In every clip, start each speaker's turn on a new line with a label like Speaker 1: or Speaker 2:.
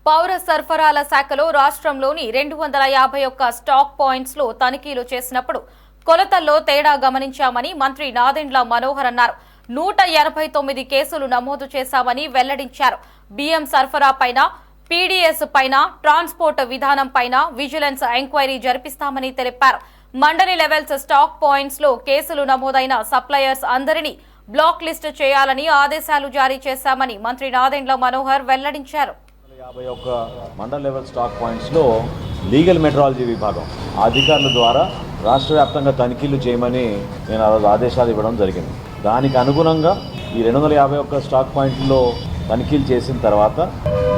Speaker 1: పౌర సరఫరాల శాఖలో రాష్ట్రంలోని 251 స్టాక్ పాయింట్స్ లో తనిఖీలు చేసినప్పుడు కొలతల్లో తేడా గమనించామని మంత్రి నాదెండ్ల మనోహర్ అన్నారు. 189 కేసులు నమోదు చేశామని వెల్లడించారు. బియ్యం సరఫరా పైన, పీడీఎస్ పైన, ట్రాన్స్పోర్ట్ విధానం పైన విజిలెన్స్ ఎంక్వైరీ జరిపిస్తామని తెలిపారు. మండలి లెవెల్స్ స్టాక్ పాయింట్స్ లో కేసులు నమోదైన సప్లయర్స్ అందరినీ బ్లాక్ లిస్ట్ చేయాలని ఆదేశాలు జారీ చేశామని మంత్రి నాదెండ్ల మనోహర్ వెల్లడించారు.
Speaker 2: 51 మండల్ లెవెల్ స్టాక్ పాయింట్స్లో లీగల్ మెట్రాలజీ విభాగం అధికారుల ద్వారా రాష్ట్ర వ్యాప్తంగా తనిఖీలు చేయమని నేను ఆ రోజు ఆదేశాలు ఇవ్వడం జరిగింది. దానికి అనుగుణంగా ఈ 251 స్టాక్ పాయింట్లో తనిఖీలు చేసిన తర్వాత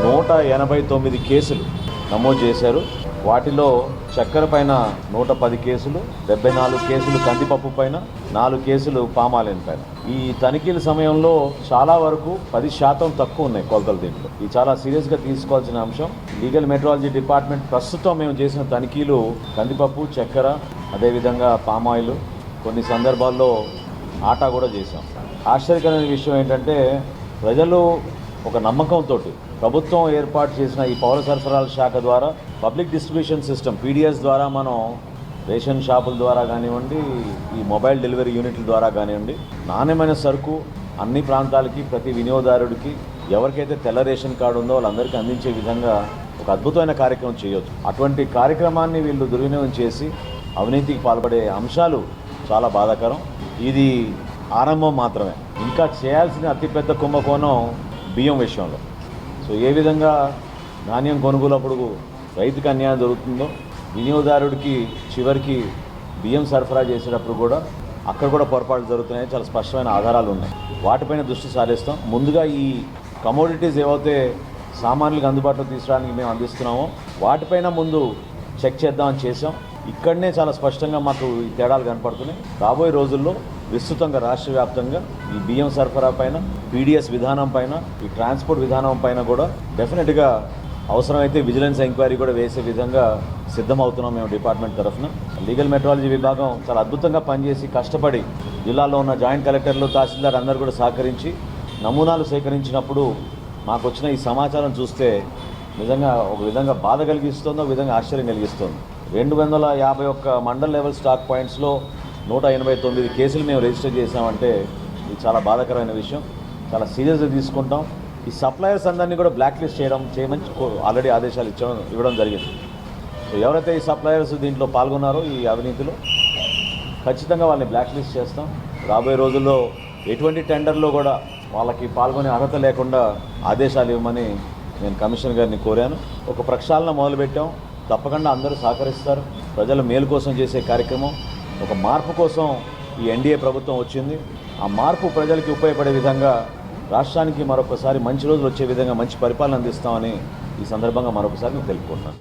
Speaker 2: 189 కేసులు నమోదు చేశారు. వాటిలో చక్కెర పైన 110 కేసులు, 74 కేసులు కందిపప్పు పైన, 4 కేసులు పామాయిల్ పైన. ఈ తనిఖీల సమయంలో చాలా వరకు 10% తక్కువ ఉన్నాయి కొలతలు. దీంట్లో ఇది చాలా సీరియస్గా తీసుకోవాల్సిన అంశం. లీగల్ మెట్రాలజీ డిపార్ట్మెంట్ ప్రస్తుతం మేము చేసిన తనిఖీలు కందిపప్పు, చక్కెర, అదేవిధంగా పామాయిల్, కొన్ని సందర్భాల్లో ఆటా కూడా చేశాం. ఆశ్చర్యకరమైన విషయం ఏంటంటే ప్రజలు ఒక నమ్మకంతో ప్రభుత్వం ఏర్పాటు చేసిన ఈ పౌర సరఫరాల శాఖ ద్వారా పబ్లిక్ డిస్ట్రిబ్యూషన్ సిస్టమ్ పీడీఎస్ ద్వారా మనం రేషన్ షాపుల ద్వారా కానివ్వండి, ఈ మొబైల్ డెలివరీ యూనిట్ల ద్వారా కానివ్వండి, నాణ్యమైన సరుకు అన్ని ప్రాంతాలకి ప్రతి వినియోగదారుడికి ఎవరికైతే తెల్ల రేషన్ కార్డు ఉందో వాళ్ళందరికీ అందించే విధంగా ఒక అద్భుతమైన కార్యక్రమం చేయొచ్చు. అటువంటి కార్యక్రమాన్ని వీళ్ళు దుర్వినియోగం చేసి అవినీతికి పాల్పడే అంశాలు చాలా బాధాకరం. ఇది ఆరంభం మాత్రమే. ఇంకా చేయాల్సిన అతిపెద్ద కుంభకోణం బియ్యం విషయంలో. సో ఏ విధంగా ధాన్యం కొనుగోలప్పుడు రైతుకు అన్యాయం జరుగుతుందో, వినియోగదారుడికి చివరికి బియ్యం సరఫరా చేసేటప్పుడు కూడా అక్కడ కూడా పొరపాట్లు జరుగుతున్నాయి. చాలా స్పష్టమైన ఆధారాలు ఉన్నాయి. వాటిపైన దృష్టి సారిస్తాం. ముందుగా ఈ కమోడిటీస్ ఏవైతే సామాన్యులకు అందుబాటులో తీసుకురావడానికి మేము అందిస్తున్నామో వాటిపైన ముందు చెక్ చేద్దామని చేసాం. ఇక్కడనే చాలా స్పష్టంగా మాకు ఈ తేడాలు కనపడుతున్నాయి. రాబోయే రోజుల్లో విస్తృతంగా రాష్ట్ర వ్యాప్తంగా ఈ బియ్యం సరఫరా పైన, పీడీఎస్ విధానం పైన, ఈ ట్రాన్స్పోర్ట్ విధానం పైన కూడా డెఫినెట్గా అవసరమైతే విజిలెన్స్ ఎంక్వైరీ కూడా వేసే విధంగా సిద్ధమవుతున్నాం మేము డిపార్ట్మెంట్ తరఫున. లీగల్ మెట్రాలజీ విభాగం చాలా అద్భుతంగా పనిచేసి కష్టపడి జిల్లాలో ఉన్న జాయింట్ కలెక్టర్లు, తహసీల్దార్ అందరూ కూడా సహకరించి నమూనాలు సేకరించినప్పుడు మాకు వచ్చిన ఈ సమాచారం చూస్తే నిజంగా ఒక విధంగా బాధ కలిగిస్తుందో, ఒక విధంగా ఆశ్చర్యం కలిగిస్తుంది. 251 మండల్ లెవెల్ స్టాక్ పాయింట్స్లో 189 కేసులు మేము రిజిస్టర్ చేసామంటే ఇది చాలా బాధాకరమైన విషయం. చాలా సీరియస్గా తీసుకుంటాం. ఈ సప్లయర్స్ అందరినీ కూడా బ్లాక్ లిస్ట్ చేయమని ఆల్రెడీ ఆదేశాలు ఇవ్వడం జరిగింది. సో ఎవరైతే ఈ సప్లయర్స్ దీంట్లో పాల్గొన్నారో ఈ అవినీతిలో ఖచ్చితంగా వాళ్ళని బ్లాక్ లిస్ట్ చేస్తాం. రాబోయే రోజుల్లో ఎటువంటి టెండర్లో కూడా వాళ్ళకి పాల్గొనే అర్హత లేకుండా ఆదేశాలు ఇవ్వమని నేను కమిషనర్ గారిని కోరాను. ఒక ప్రక్షాళన మొదలుపెట్టాం. తప్పకుండా అందరూ సహకరిస్తారు. ప్రజల మేలు కోసం చేసే కార్యక్రమం, ఒక మార్పు కోసం ఈ ఎన్డీఏ ప్రభుత్వం వచ్చింది. ఆ మార్పు ప్రజలకి ఉపయోగపడే విధంగా రాష్ట్రానికి మరొకసారి మంచి రోజులు వచ్చే విధంగా మంచి పరిపాలన అందిస్తామని ఈ సందర్భంగా మరొకసారి నేను తెలుపుకుంటున్నాను.